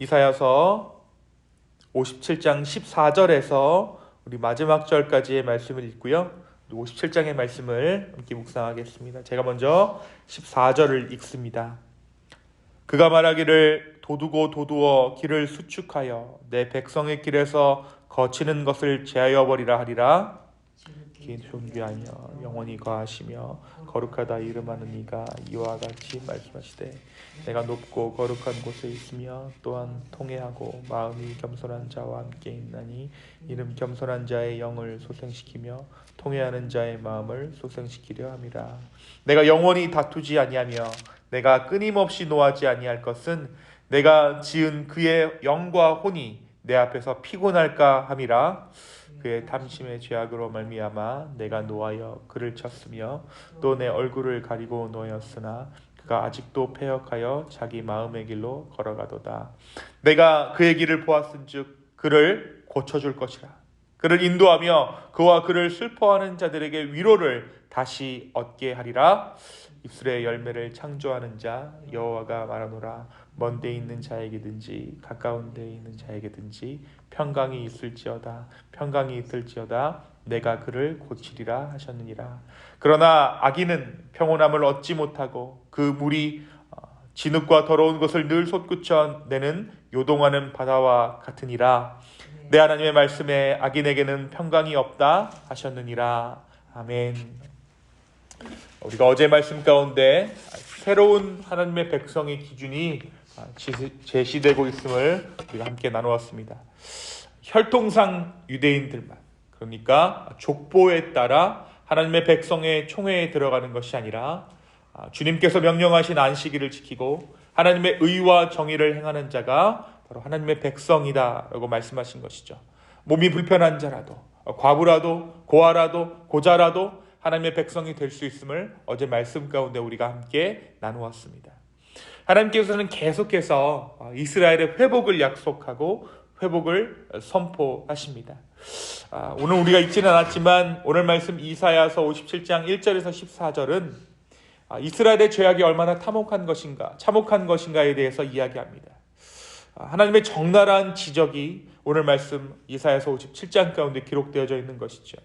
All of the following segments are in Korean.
이사야서 57장 14절에서 우리 마지막 절까지의 말씀을 읽고요. 57장의 말씀을 함께 묵상하겠습니다. 제가 먼저 14절을 읽습니다. 그가 말하기를 도두고 도두어 길을 수축하여 내 백성의 길에서 거치는 것을 제하여 버리라 하리라. 긴 존귀하며 영원히 거하시며 거룩하다 이름하는 이가 이와 같이 말씀하시되 내가 높고 거룩한 곳에 있으며 또한 통회하고 마음이 겸손한 자와 함께 있나니 이는 겸손한 자의 영을 소생시키며 통회하는 자의 마음을 소생시키려 함이라. 내가 영원히 다투지 아니하며 내가 끊임없이 노하지 아니할 것은 내가 지은 그의 영과 혼이 내 앞에서 피곤할까 함이라. 그의 탐심의 죄악으로 말미암아 내가 노하여 그를 쳤으며 또 내 얼굴을 가리고 노였으나 그가 아직도 패역하여 자기 마음의 길로 걸어가도다. 내가 그의 길을 보았은즉 그를 고쳐줄 것이라. 그를 인도하며 그와 그를 슬퍼하는 자들에게 위로를 다시 얻게 하리라. 입술의 열매를 창조하는 자 여호와가 말하노라. 먼 데 있는 자에게든지 가까운 데 있는 자에게든지 평강이 있을지어다. 평강이 있을지어다. 내가 그를 고치리라 하셨느니라. 그러나 악인은 평온함을 얻지 못하고 그 물이 진흙과 더러운 것을 늘 솟구쳐 내는 요동하는 바다와 같으니라. 내 하나님의 말씀에 악인에게는 평강이 없다 하셨느니라. 아멘. 우리가 어제 말씀 가운데 새로운 하나님의 백성의 기준이 제시되고 있음을 우리가 함께 나누었습니다. 혈통상 유대인들만, 그러니까 족보에 따라 하나님의 백성의 총회에 들어가는 것이 아니라 주님께서 명령하신 안식일을 지키고 하나님의 의와 정의를 행하는 자가 바로 하나님의 백성이다 라고 말씀하신 것이죠. 몸이 불편한 자라도, 과부라도, 고아라도, 고자라도 하나님의 백성이 될 수 있음을 어제 말씀 가운데 우리가 함께 나누었습니다. 하나님께서는 계속해서 이스라엘의 회복을 약속하고 회복을 선포하십니다. 오늘 우리가 읽지는 않았지만 오늘 말씀 이사야서 57장 1절에서 14절은 이스라엘의 죄악이 얼마나 참혹한 것인가에 대해서 이야기합니다. 하나님의 적나라한 지적이 오늘 말씀 이사야서 57장 가운데 기록되어져 있는 것이죠.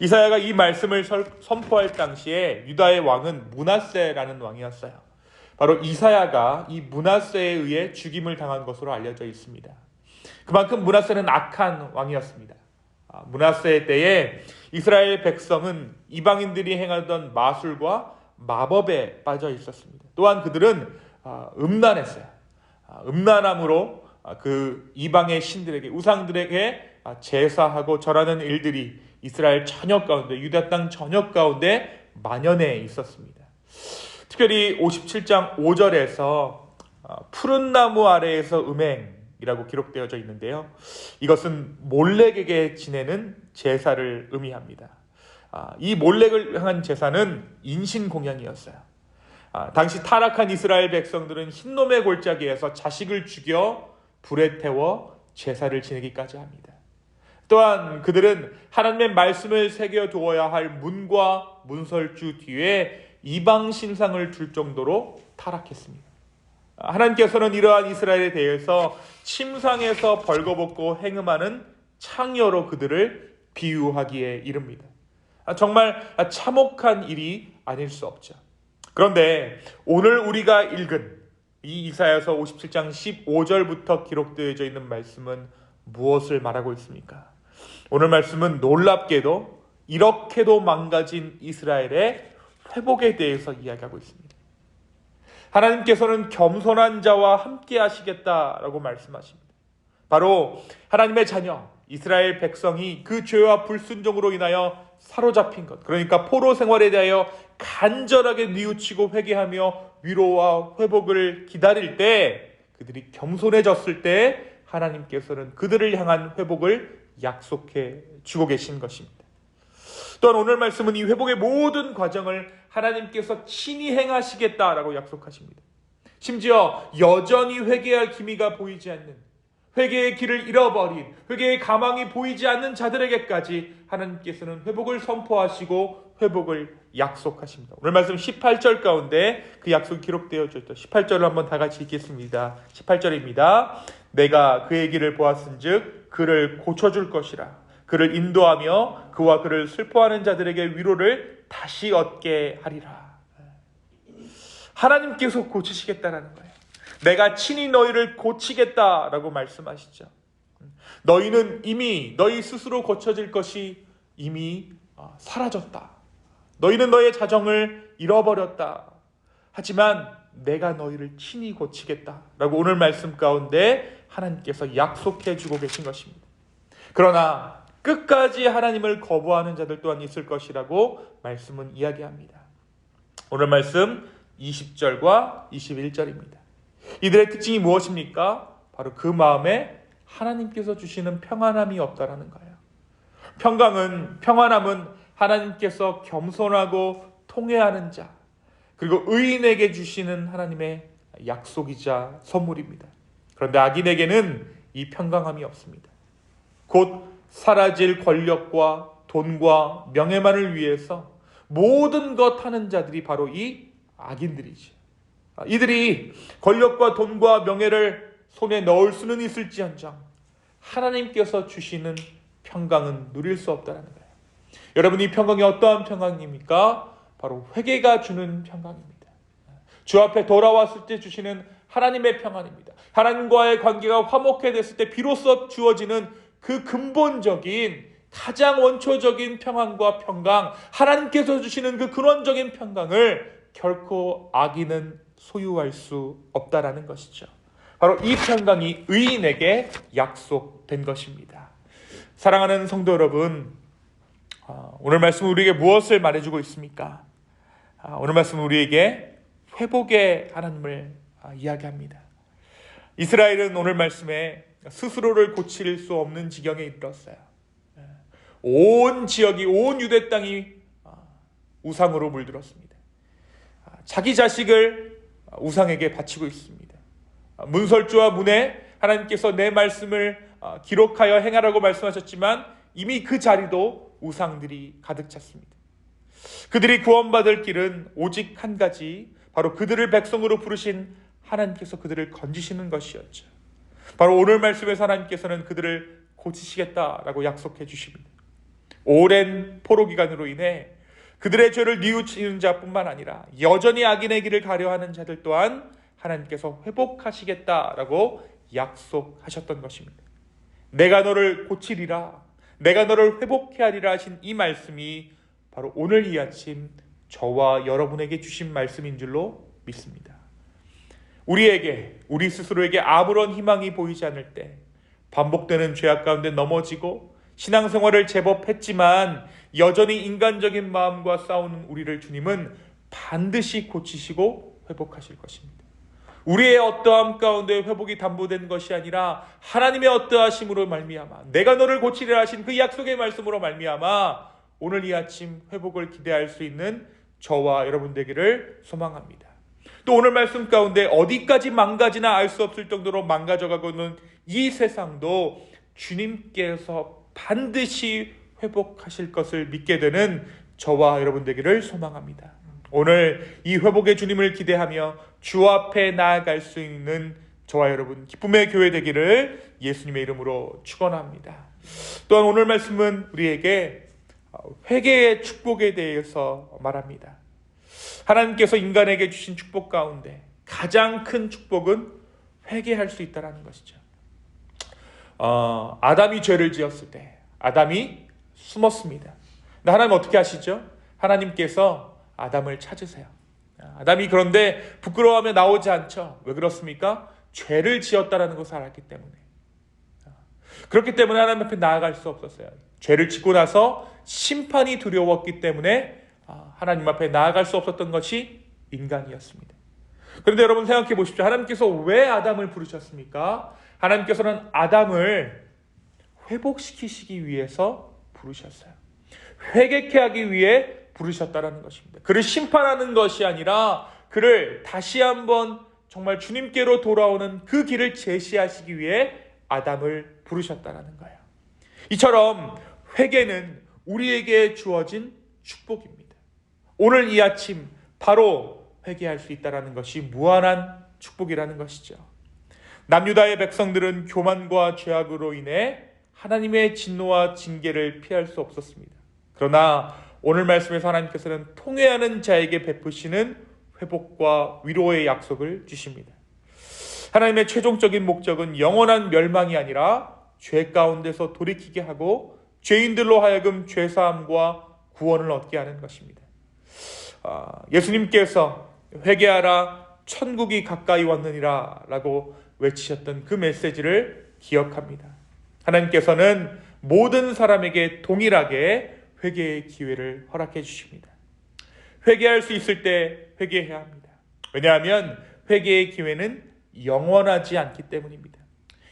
이사야가 이 말씀을 선포할 당시에 유다의 왕은 므낫세라는 왕이었어요. 바로 이사야가 이 므낫세에 의해 죽임을 당한 것으로 알려져 있습니다. 그만큼 므낫세는 악한 왕이었습니다. 므낫세 때에 이스라엘 백성은 이방인들이 행하던 마술과 마법에 빠져 있었습니다. 또한 그들은 음란했어요. 음란함으로 그 이방의 신들에게, 우상들에게 제사하고 절하는 일들이 이스라엘 전역 가운데, 유다 땅 전역 가운데 만연해 있었습니다. 특별히 57장 5절에서 푸른 나무 아래에서 음행이라고 기록되어져 있는데요. 이것은 몰렉에게 지내는 제사를 의미합니다. 이 몰렉을 향한 제사는 인신공양이었어요. 당시 타락한 이스라엘 백성들은 흰놈의 골짜기에서 자식을 죽여 불에 태워 제사를 지내기까지 합니다. 또한 그들은 하나님의 말씀을 새겨두어야 할 문과 문설주 뒤에 이방 신상을 둘 정도로 타락했습니다. 하나님께서는 이러한 이스라엘에 대해서 침상에서 벌거벗고 행음하는 창녀로 그들을 비유하기에 이릅니다. 정말 참혹한 일이 아닐 수 없죠. 그런데 오늘 우리가 읽은 이 이사야서 57장 15절부터 기록되어져 있는 말씀은 무엇을 말하고 있습니까? 오늘 말씀은 놀랍게도 이렇게도 망가진 이스라엘의 회복에 대해서 이야기하고 있습니다. 하나님께서는 겸손한 자와 함께 하시겠다라고 말씀하십니다. 바로 하나님의 자녀 이스라엘 백성이 그 죄와 불순종으로 인하여 사로잡힌 것, 그러니까 포로 생활에 대하여 간절하게 뉘우치고 회개하며 위로와 회복을 기다릴 때, 그들이 겸손해졌을 때 하나님께서는 그들을 향한 회복을 약속해 주고 계신 것입니다. 또한 오늘 말씀은 이 회복의 모든 과정을 하나님께서 친히 행하시겠다라고 약속하십니다. 심지어 여전히 회개할 기미가 보이지 않는, 회개의 길을 잃어버린, 회개의 가망이 보이지 않는 자들에게까지 하나님께서는 회복을 선포하시고 회복을 약속하십니다. 오늘 말씀 18절 가운데 그 약속이 기록되어져 있죠. 18절을 한번 다 같이 읽겠습니다. 18절입니다. 내가 그의 길을 보았은즉 그를 고쳐줄 것이라. 그를 인도하며 그와 그를 슬퍼하는 자들에게 위로를 다시 얻게 하리라. 하나님께서 고치시겠다라는 거예요. 내가 친히 너희를 고치겠다라고 말씀하시죠. 너희는 이미 너희 스스로 고쳐질 것이 이미 사라졌다. 너희는 너의 자정을 잃어버렸다. 하지만 내가 너희를 친히 고치겠다라고 오늘 말씀 가운데 하나님께서 약속해 주고 계신 것입니다. 그러나 끝까지 하나님을 거부하는 자들 또한 있을 것이라고 말씀은 이야기합니다. 오늘 말씀 20절과 21절입니다. 이들의 특징이 무엇입니까? 바로 그 마음에 하나님께서 주시는 평안함이 없다라는 거예요. 평안함은 하나님께서 겸손하고 통회하는 자, 그리고 의인에게 주시는 하나님의 약속이자 선물입니다. 그런데 악인에게는 이 평강함이 없습니다. 곧 사라질 권력과 돈과 명예만을 위해서 모든 것 하는 자들이 바로 이 악인들이죠. 이들이 권력과 돈과 명예를 손에 넣을 수는 있을지언정 하나님께서 주시는 평강은 누릴 수 없다는 거예요. 여러분, 이 평강이 어떠한 평강입니까? 바로 회개가 주는 평강입니다. 주 앞에 돌아왔을 때 주시는 하나님의 평안입니다. 하나님과의 관계가 화목해졌을 때 비로소 주어지는 그 근본적인 가장 원초적인 평안과 평강, 하나님께서 주시는 그 근원적인 평강을 결코 악인은 소유할 수 없다라는 것이죠. 바로 이 평강이 의인에게 약속된 것입니다. 사랑하는 성도 여러분, 오늘 말씀은 우리에게 무엇을 말해주고 있습니까? 오늘 말씀은 우리에게 회복의 하나님을 이야기합니다. 이스라엘은 오늘 말씀에 스스로를 고칠 수 없는 지경에 이르렀어요. 온 지역이, 온 유대 땅이 우상으로 물들었습니다. 자기 자식을 우상에게 바치고 있습니다. 문설주와 문에 하나님께서 내 말씀을 기록하여 행하라고 말씀하셨지만 이미 그 자리도 우상들이 가득 찼습니다. 그들이 구원받을 길은 오직 한 가지, 바로 그들을 백성으로 부르신 하나님께서 그들을 건지시는 것이었죠. 바로 오늘 말씀에서 하나님께서는 그들을 고치시겠다라고 약속해 주십니다. 오랜 포로 기간으로 인해 그들의 죄를 뉘우치는 자뿐만 아니라 여전히 악인의 길을 가려하는 자들 또한 하나님께서 회복하시겠다라고 약속하셨던 것입니다. 내가 너를 고치리라, 내가 너를 회복해 하리라 하신 이 말씀이 바로 오늘 이 아침 저와 여러분에게 주신 말씀인 줄로 믿습니다. 우리 스스로에게 아무런 희망이 보이지 않을 때, 반복되는 죄악 가운데 넘어지고 신앙생활을 제법 했지만 여전히 인간적인 마음과 싸우는 우리를 주님은 반드시 고치시고 회복하실 것입니다. 우리의 어떠함 가운데 회복이 담보된 것이 아니라 하나님의 어떠하심으로 말미암아, 내가 너를 고치리라 하신 그 약속의 말씀으로 말미암아 오늘 이 아침 회복을 기대할 수 있는 저와 여러분 되기를 소망합니다. 또 오늘 말씀 가운데 어디까지 망가지나 알 수 없을 정도로 망가져가고 있는 이 세상도 주님께서 반드시 회복하실 것을 믿게 되는 저와 여러분 되기를 소망합니다. 오늘 이 회복의 주님을 기대하며 주 앞에 나아갈 수 있는 저와 여러분 기쁨의 교회 되기를 예수님의 이름으로 축원합니다. 또한 오늘 말씀은 우리에게 회개의 축복에 대해서 말합니다. 하나님께서 인간에게 주신 축복 가운데 가장 큰 축복은 회개할 수 있다는 것이죠. 아담이 죄를 지었을 때 아담이 숨었습니다. 근데 하나님 어떻게 하시죠? 하나님께서 아담을 찾으세요. 아담이 그런데 부끄러워하며 나오지 않죠. 왜 그렇습니까? 죄를 지었다는 것을 알았기 때문에. 그렇기 때문에 하나님 앞에 나아갈 수 없었어요. 죄를 짓고 나서 심판이 두려웠기 때문에 하나님 앞에 나아갈 수 없었던 것이 인간이었습니다. 그런데 여러분 생각해 보십시오. 하나님께서 왜 아담을 부르셨습니까? 하나님께서는 아담을 회복시키시기 위해서 부르셨어요. 회개케 하기 위해 부르셨다는 것입니다. 그를 심판하는 것이 아니라 그를 다시 한번 정말 주님께로 돌아오는 그 길을 제시하시기 위해 아담을 부르셨다는 거예요. 이처럼 회개는 우리에게 주어진 축복입니다. 오늘 이 아침 바로 회개할 수 있다는 것이 무한한 축복이라는 것이죠. 남유다의 백성들은 교만과 죄악으로 인해 하나님의 진노와 징계를 피할 수 없었습니다. 그러나 오늘 말씀에서 하나님께서는 통회하는 자에게 베푸시는 회복과 위로의 약속을 주십니다. 하나님의 최종적인 목적은 영원한 멸망이 아니라 죄 가운데서 돌이키게 하고 죄인들로 하여금 죄사함과 구원을 얻게 하는 것입니다. 예수님께서 회개하라 천국이 가까이 왔느니라 라고 외치셨던 그 메시지를 기억합니다. 하나님께서는 모든 사람에게 동일하게 회개의 기회를 허락해 주십니다. 회개할 수 있을 때 회개해야 합니다. 왜냐하면 회개의 기회는 영원하지 않기 때문입니다.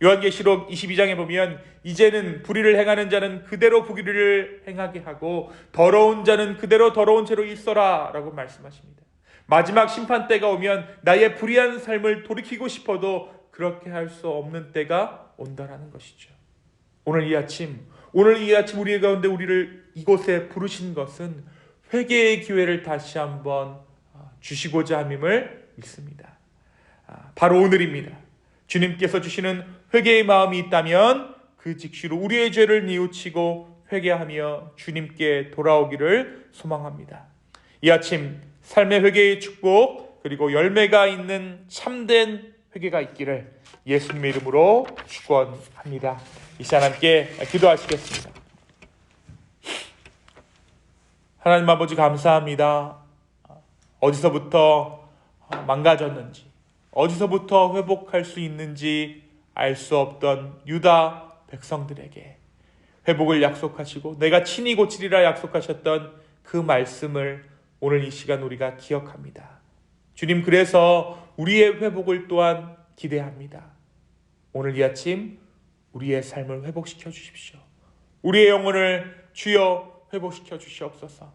요한계시록 22장에 보면 이제는 불의를 행하는 자는 그대로 불의를 행하게 하고 더러운 자는 그대로 더러운 채로 있어라 라고 말씀하십니다. 마지막 심판 때가 오면 나의 불의한 삶을 돌이키고 싶어도 그렇게 할 수 없는 때가 온다라는 것이죠. 오늘 이 아침 우리 가운데 우리를 이곳에 부르신 것은 회개의 기회를 다시 한번 주시고자 함임을 믿습니다. 바로 오늘입니다. 주님께서 주시는 회개의 마음이 있다면 그 즉시로 우리의 죄를 뉘우치고 회개하며 주님께 돌아오기를 소망합니다. 이 아침 삶의 회개의 축복 그리고 열매가 있는 참된 회개가 있기를 예수님의 이름으로 축원합니다. 이 시간 함께 기도하시겠습니다. 하나님 아버지 감사합니다. 어디서부터 망가졌는지 어디서부터 회복할 수 있는지 알 수 없던 유다 백성들에게 회복을 약속하시고 내가 친히 고치리라 약속하셨던 그 말씀을 오늘 이 시간 우리가 기억합니다. 주님, 그래서 우리의 회복을 또한 기대합니다. 오늘 이 아침 우리의 삶을 회복시켜 주십시오. 우리의 영혼을 주여 회복시켜 주시옵소서.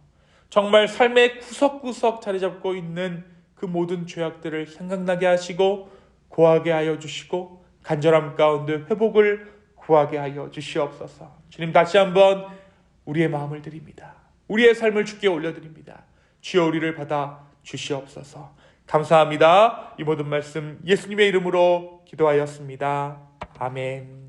정말 삶의 구석구석 자리 잡고 있는 그 모든 죄악들을 생각나게 하시고 고하게 하여 주시고 간절함 가운데 회복을 구하게 하여 주시옵소서. 주님, 다시 한번 우리의 마음을 드립니다. 우리의 삶을 주께 올려드립니다. 주여 우리를 받아 주시옵소서. 감사합니다. 이 모든 말씀 예수님의 이름으로 기도하였습니다. 아멘.